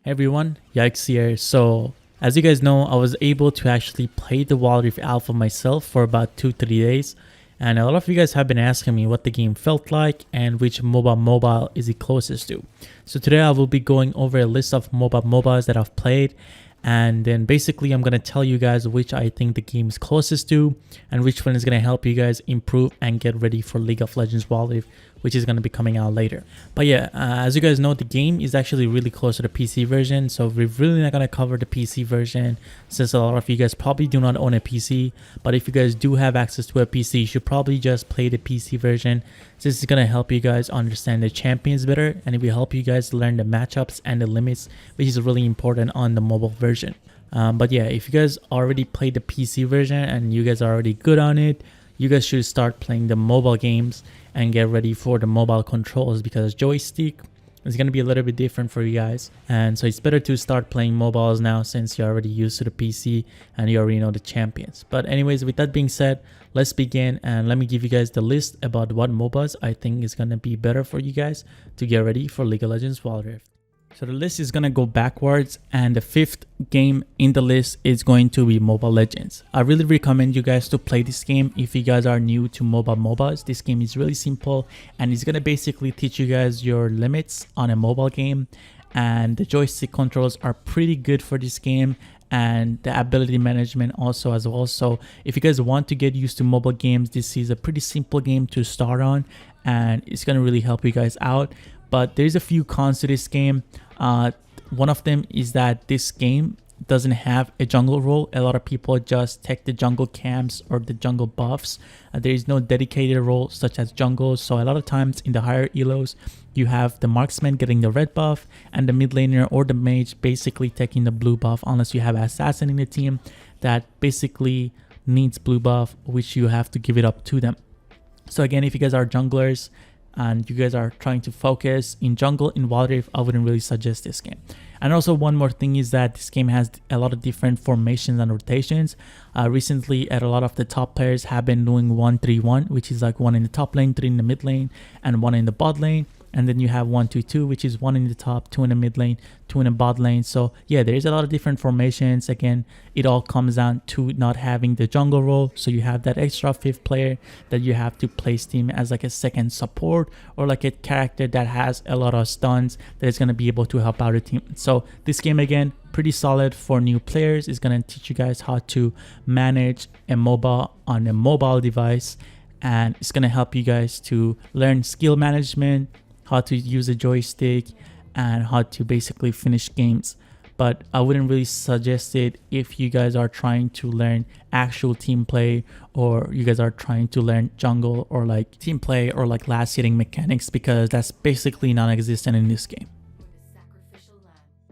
Hey everyone, Yikes here. So, as you guys know, I was able to actually play the Wild Rift Alpha myself for about 2-3 days. And a lot of you guys have been asking me what the game felt like and which mobile is it closest to. So today I will be going over a list of MOBAs that I've played. And then basically I'm going to tell you guys which I think the game is closest to and which one is going to help you guys improve and get ready for League of Legends Wild Rift, which is going to be coming out later. But yeah, as you guys know, the game is actually really close to the PC version. So we're really not going to cover the PC version since a lot of you guys probably do not own a PC. But if you guys do have access to a PC, you should probably just play the PC version. This is going to help you guys understand the champions better, and it will help you guys learn the matchups and the limits, which is really important on the mobile version. But yeah, if you guys already played the PC version and you guys are already good on it, you guys should start playing the mobile games and get ready for the mobile controls, because joystick is going to be a little bit different for you guys. And so it's better to start playing mobiles now since you're already used to the PC and you already know the champions. But anyways, with that being said, let's begin and let me give you guys the list about what MOBAs I think is going to be better for you guys to get ready for League of Legends Wild Rift. So the list is going to go backwards, and the fifth game in the list is going to be Mobile Legends. I really recommend you guys to play this game if you guys are new to MOBAs. This game is really simple and it's going to basically teach you guys your limits on a mobile game, and the joystick controls are pretty good for this game, and the ability management also as well. So if you guys want to get used to mobile games, this is a pretty simple game to start on and it's going to really help you guys out. But there's a few cons to this game. One of them is that this game doesn't have a jungle role. A lot of people just take the jungle camps or the jungle buffs. There is no dedicated role such as jungle. So a lot of times in the higher elos, you have the marksman getting the red buff and the mid laner or the mage basically taking the blue buff, unless you have an assassin in the team that basically needs blue buff, which you have to give it up to them. So again, if you guys are junglers and you guys are trying to focus in jungle in Wild Rift, I wouldn't really suggest this game. And also one more thing is that this game has a lot of different formations and rotations. Recently, a lot of the top players have been doing 1-3-1, which is like 1 in the top lane, 3 in the mid lane, and 1 in the bot lane. And then you have 1-2-2, which is 1 in the top, 2 in the mid lane, 2 in the bot lane. So yeah, there's a lot of different formations. Again, it all comes down to not having the jungle role. So you have that extra fifth player that you have to place team as like a second support, or like a character that has a lot of stuns that is going to be able to help out a team. So this game, again, pretty solid for new players. It's going to teach you guys how to manage a MOBA on a mobile device, and it's going to help you guys to learn skill management, how to use a joystick, and how to basically finish games. But I wouldn't really suggest it if you guys are trying to learn actual team play, or you guys are trying to learn jungle or like team play or like last hitting mechanics, because that's basically non-existent in this game.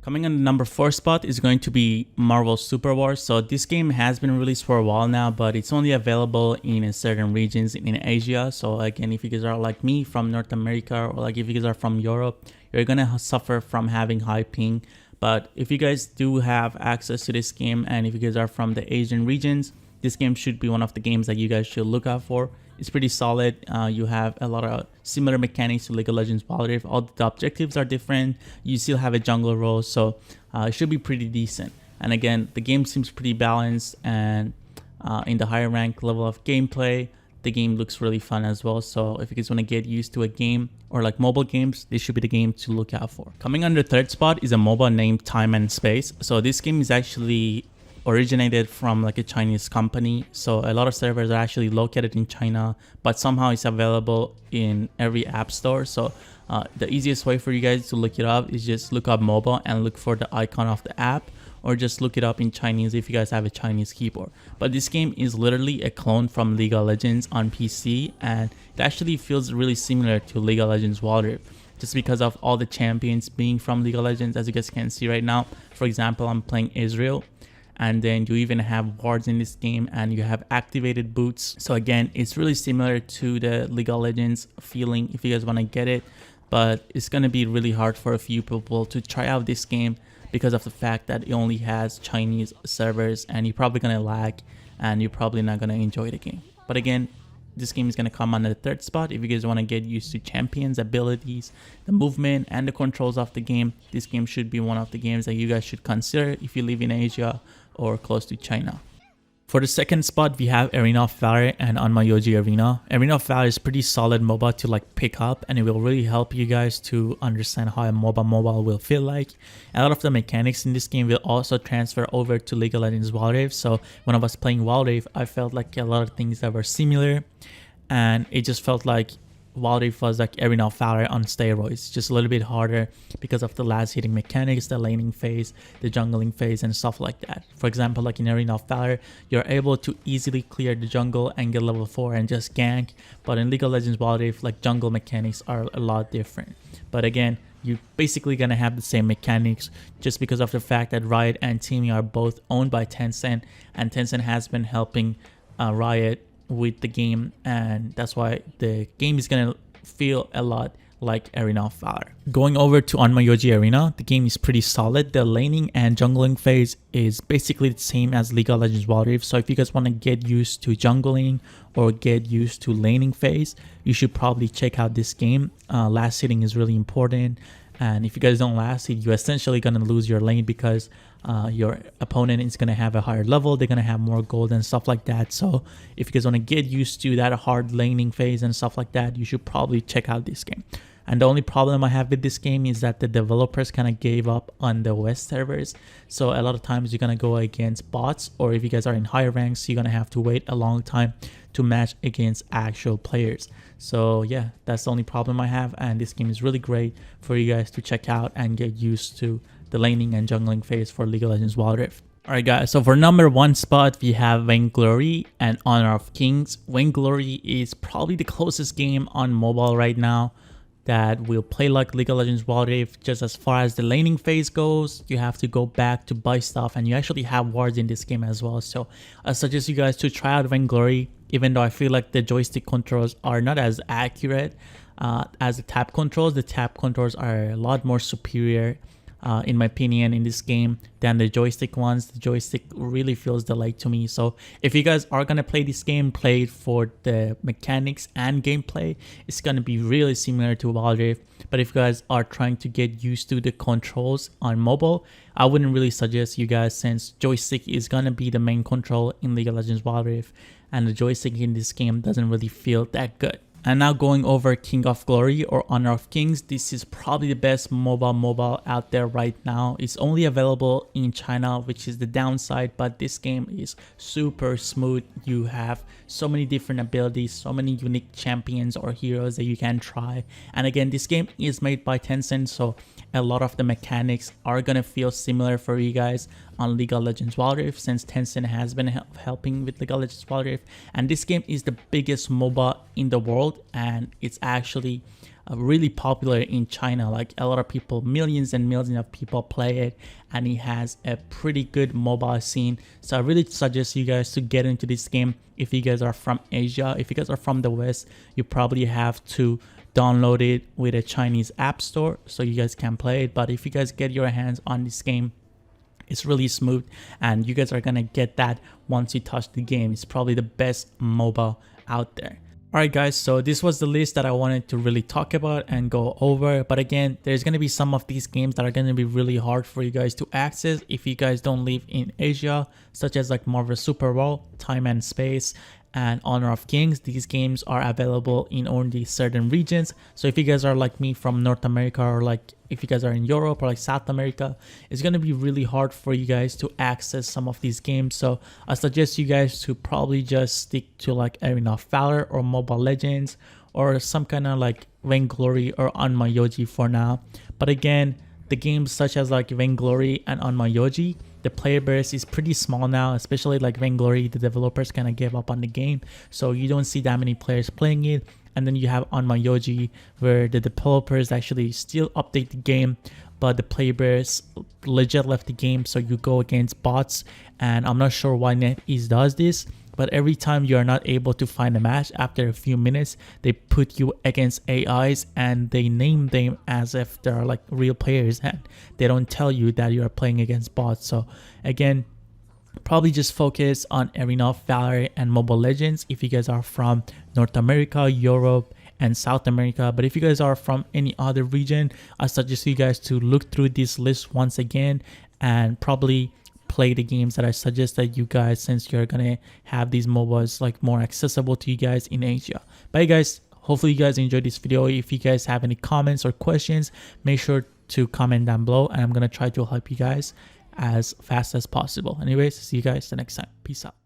Coming on the number 4 spot is going to be Marvel Super Wars. So this game has been released for a while now, but it's only available in certain regions in Asia. So again, if you guys are like me from North America, or like if you guys are from Europe, you're gonna suffer from having high ping. But if you guys do have access to this game, and if you guys are from the Asian regions, this game should be one of the games that you guys should look out for. It's pretty solid. You have a lot of similar mechanics to League of Legends Wild Rift. All the objectives are different. You still have a jungle role, so it should be pretty decent. And again, the game seems pretty balanced, and in the higher rank level of gameplay, the game looks really fun as well. So if you guys want to get used to a game or like mobile games, this should be the game to look out for. Coming on the 3rd spot is a MOBA named Time and Space. So this game is actually originated from like a Chinese company. So a lot of servers are actually located in China, but somehow it's available in every app store. So the easiest way for you guys to look it up is just look up MOBA and look for the icon of the app, or just look it up in Chinese if you guys have a Chinese keyboard. But this game is literally a clone from League of Legends on PC, and it actually feels really similar to League of Legends Wild Rift, just because of all the champions being from League of Legends. As you guys can see right now, for example, I'm playing Israel, and then you even have wards in this game, and you have activated boots. So again, it's really similar to the League of Legends feeling if you guys want to get it, but it's going to be really hard for a few people to try out this game because of the fact that it only has Chinese servers, and you're probably going to lag and you're probably not going to enjoy the game. But again, this game is going to come on the third spot. If you guys want to get used to champions, abilities, the movement, and the controls of the game, this game should be one of the games that you guys should consider if you live in Asia or close to China. For the second spot, we have Arena of Valor and Onmyoji Arena. Arena of Valor is pretty solid MOBA to like pick up, and it will really help you guys to understand how a MOBA mobile will feel like. A lot of the mechanics in this game will also transfer over to League of Legends Wild Rift. So when I was playing Wild Rift, I felt like a lot of things that were similar, and it just felt like Wild Rift was like Arena of Valor on steroids, just a little bit harder because of the last hitting mechanics, the laning phase, the jungling phase, and stuff like that. For example, like in Arena of Valor, you're able to easily clear the jungle and get level 4 and just gank, but in League of Legends Wild Rift, like jungle mechanics are a lot different. But again, you're basically gonna have the same mechanics just because of the fact that Riot and Teamy are both owned by Tencent, and Tencent has been helping Riot with the game, and that's why the game is gonna feel a lot like Arena of Valor. Going over to Onmyoji Arena, the game is pretty solid. The laning and jungling phase is basically the same as League of Legends Wild Rift. So if you guys want to get used to jungling or get used to laning phase, you should probably check out this game. Last hitting is really important, and if you guys don't last hit, you're essentially gonna lose your lane because your opponent is going to have a higher level, they're going to have more gold and stuff like that. So if you guys want to get used to that hard laning phase and stuff like that, you should probably check out this game. And the only problem I have with this game is that the developers kind of gave up on the West servers. So a lot of times you're going to go against bots, or if you guys are in higher ranks, you're going to have to wait a long time to match against actual players. So yeah, that's the only problem I have, and this game is really great for you guys to check out and get used to the laning and jungling phase for League of Legends Wild Rift. Alright guys, so for number 1 spot, we have Vainglory and Honor of Kings. Vainglory is probably the closest game on mobile right now that will play like League of Legends Wild Rift. Just as far as the laning phase goes, you have to go back to buy stuff, and you actually have wards in this game as well. So I suggest you guys to try out Vainglory, even though I feel like the joystick controls are not as accurate as the tap controls. The tap controls are a lot more superior in my opinion in this game than the joystick ones. The joystick really feels delayed to me. So if you guys are gonna play this game, play it for the mechanics and gameplay. It's gonna be really similar to Wild Rift, but if you guys are trying to get used to the controls on mobile, I wouldn't really suggest you guys, since joystick is gonna be the main control in League of Legends Wild Rift, and the joystick in this game doesn't really feel that good. And now going over King of Glory or Honor of Kings, this is probably the best mobile out there right now. It's only available in China, which is the downside, but this game is super smooth. You have so many different abilities, so many unique champions or heroes that you can try. And again, this game is made by Tencent, so a lot of the mechanics are gonna feel similar for you guys on League of Legends Wild Rift, since Tencent has been helping with League of Legends Wild Rift. And this game is the biggest MOBA in the world, and it's actually really popular in China. Like a lot of people, millions and millions of people play it, and it has a pretty good mobile scene. So I really suggest you guys to get into this game if you guys are from Asia. If you guys are from the West, you probably have to download it with a Chinese app store so you guys can play it. But if you guys get your hands on this game, it's really smooth, and you guys are gonna get that once you touch the game. It's probably the best MOBA out there. Alright guys, so this was the list that I wanted to really talk about and go over. But again, there's going to be some of these games that are going to be really hard for you guys to access if you guys don't live in Asia, such as like Marvel Super Bowl, Time and Space, and Honor of Kings. These games are available in only certain regions. So if you guys are like me from North America, or like if you guys are in Europe or like South America, it's going to be really hard for you guys to access some of these games. So I suggest you guys to probably just stick to like Arena of Valor or Mobile Legends or some kind of like Vainglory or Onmyoji for now. But again, the games such as like Vainglory and Onmyoji, the player base is pretty small now, especially like Vainglory. The developers kind of gave up on the game, so you don't see that many players playing it. And then you have Onmyoji, where the developers actually still update the game, but the player base legit left the game, so you go against bots. And I'm not sure why NetEase does this, but every time you are not able to find a match after a few minutes, they put you against AIs and they name them as if they're like real players, and they don't tell you that you are playing against bots. So again, probably just focus on Arena of Valor and Mobile Legends if you guys are from North America, Europe, and South America. But if you guys are from any other region, I suggest you guys to look through this list once again and probably play the games that I suggested you guys, since you're gonna have these MOBAs like more accessible to you guys in Asia. But hey guys, hopefully you guys enjoyed this video. If you guys have any comments or questions, make sure to comment down below, and I'm gonna try to help you guys as fast as possible. Anyways, see you guys the next time. Peace out.